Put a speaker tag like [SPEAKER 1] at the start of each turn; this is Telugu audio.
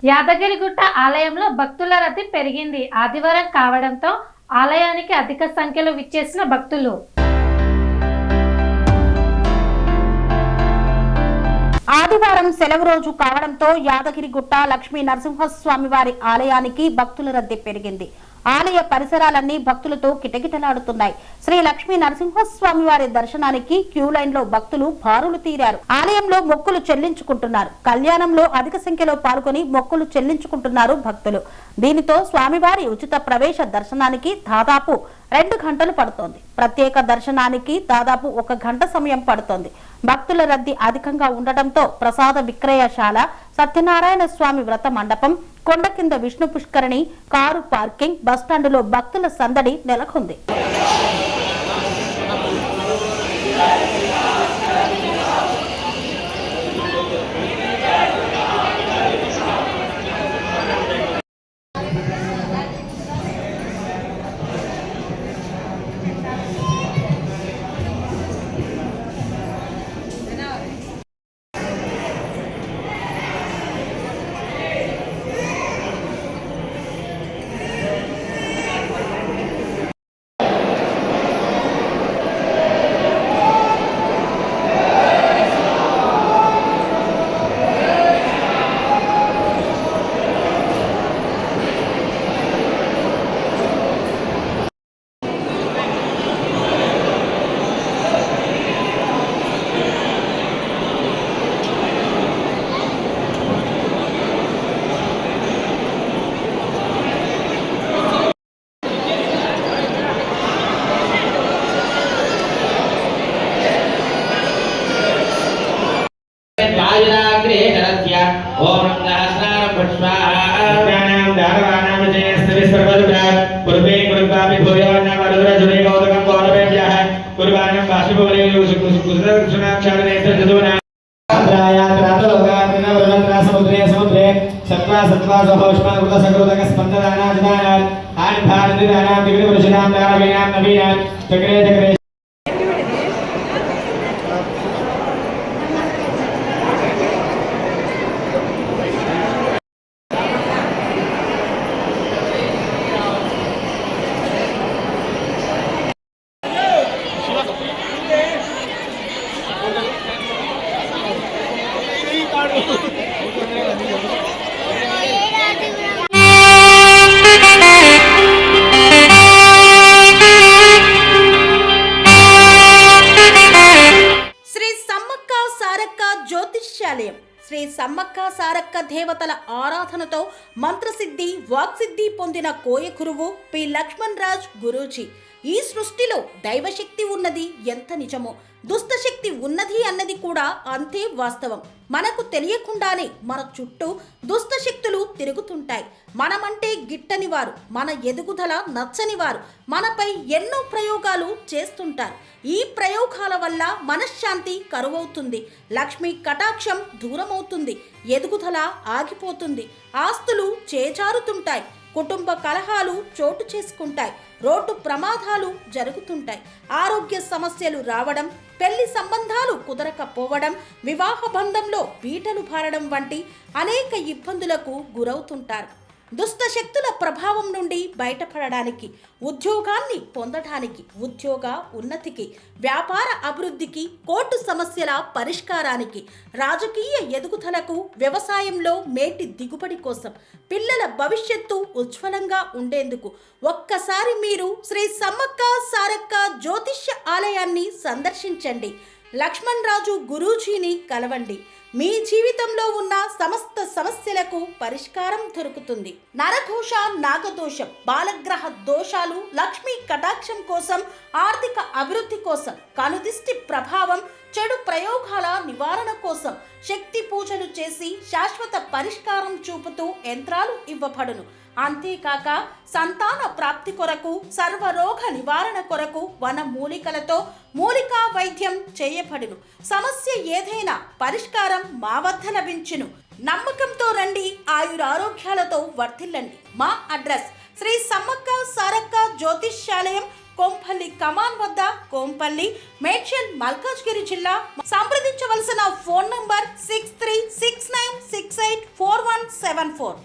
[SPEAKER 1] యాదగిరిగుట్ట ఆలయంలో భక్తుల రద్దీ పెరిగింది. ఆదివారం కావడంతో ఆలయానికి అధిక సంఖ్యలో విచ్చేసిన భక్తులు
[SPEAKER 2] ఆదివారం సెలవు రోజు కావడంతో యాదగిరిగుట్ట లక్ష్మీ నరసింహస్వామి వారి ఆలయానికి భక్తుల రద్దీ పెరిగింది. ఆలయ పరిసరాలన్నీ భక్తులతో కిటకిటలాడుతున్నాయి. శ్రీ లక్ష్మీ నరసింహస్వామి వారి దర్శనానికి క్యూ లైన్ లో భక్తులు బారులు తీరారు. ఆలయంలో మొక్కులు చెల్లించుకుంటున్నారు. కళ్యాణంలో అధిక సంఖ్యలో పాల్గొని మొక్కులు చెల్లించుకుంటున్నారు భక్తులు. దీనితో స్వామివారి ఉచిత ప్రవేశ దర్శనానికి దాదాపు 2 గంటలు పడుతోంది. ప్రత్యేక దర్శనానికి దాదాపు 1 గంట సమయం పడుతోంది. భక్తుల రద్దీ అధికంగా ఉండటంతో ప్రసాద విక్రయశాల, సత్యనారాయణ స్వామి వ్రత మండపం, కొండ కింద విష్ణు పుష్కరిణి, కారు పార్కింగ్, బస్టాండులో భక్తుల సందడి నెలకొంది.
[SPEAKER 3] ओम सहस्रार पुष्पाणां दानवानां विजयस्तवे सर्वदुरात् पूर्वे गुरुपापि भूयोन्नाम रुद्रजुने गौतमं गौरवेभ्यः कुर्बानं वासुभवने कुसुनाक्षारणे सदुना आंध्रायात्रातलोकात्मनवरलंत्रा समुद्रे समुद्रे सत्त्वा सत्त्वा सहोष्मा कृतसकृतक स्पन्ददानादिदानात् आनिभारतिदानां विघ्नपुरुषाणां दानवीनां नवीनां चक्रे चक्रे
[SPEAKER 2] శ్రీ సమ్మక్క సారక్క దేవతల ఆరాధనతో మంత్రసిద్ధి, వాక్సిద్ధి పొందిన కోయ గురువు పి లక్ష్మణ్ రాజ్ గురూజీ. ఈ సృష్టిలో దైవశక్తి ఉన్నది ఎంత నిజమో, దుష్టశక్తి ఉన్నది అన్నది కూడా అంతే వాస్తవం. మనకు తెలియకుండానే మన చుట్టూ దుష్టశక్తులు తిరుగుతుంటాయి. మనమంటే గిట్టని వారు, మన ఎదుగుదల నచ్చని వారు మనపై ఎన్నో ప్రయోగాలు చేస్తుంటారు. ఈ ప్రయోగాల వల్ల మనశ్శాంతి కరువవుతుంది, లక్ష్మీ కటాక్షం దూరమవుతుంది, ఎదుగుదల ఆగిపోతుంది, ఆస్తులు చేజారుతుంటాయి, కుటుంబ కలహాలు చోటు చేసుకుంటాయి, రోడ్డు ప్రమాదాలు జరుగుతుంటాయి, ఆరోగ్య సమస్యలు రావడం, పెళ్లి సంబంధాలు కుదరకపోవడం, వివాహ బంధంలో పీటలు భారడం వంటి అనేక ఇబ్బందులకు గురవుతుంటారు. దుష్టశక్తుల ప్రభావం నుండి బయటపడడానికి, ఉద్యోగాన్ని పొందడానికి, ఉద్యోగ ఉన్నతికి, వ్యాపార అభివృద్ధికి, కోర్టు సమస్యల పరిష్కారానికి, రాజకీయ ఎదుగుదలకు, వ్యవసాయంలో మేటి దిగుబడి కోసం, పిల్లల భవిష్యత్తు ఉజ్వలంగా ఉండేందుకు ఒక్కసారి మీరు శ్రీ సమ్మక్క సారక్క జ్యోతిష్య ఆలయాన్ని సందర్శించండి. లక్ష్మణ్ రాజు గురూజీని కలవండి. మీ జీవితంలో ఉన్న సమస్త సమస్యలకు పరిష్కారం దొరుకుతుంది. నరదోష, నాగదోషం, బాలగ్రహ దోషాలు, లక్ష్మీ కటాక్షం కోసం, ఆర్థిక అభివృద్ధి కోసం, కనుదిష్టి ప్రభావం, చెడు ప్రయోగాల నివారణ కోసం శక్తి పూజలు చేసి శాశ్వత పరిష్కారం చూపుతూ యంత్రాలు ఇవ్వబడును. అంతేకాక సంతాన ప్రాప్తి కొరకు, సర్వరోగ నివారణ కొరకు వన మూలికలతో మూలికా వైద్యం చేయబడును. సమస్య ఏదైనా పరిష్కారం మా వద్ద లభించును. నమ్మకంతో రండి, ఆయురారోగ్యాలతో వర్ధిల్లండి. మా అడ్రస్ శ్రీ సమ్మక్క సారక్క జ్యోతిష్యాలయం, కోంపల్లి కమాన్ వద్ద, కోంపల్లి, మేడ్చల్, మల్కాజ్గిరి జిల్లా. సంప్రదించవలసిన ఫోన్ నంబర్ 63696841 7174.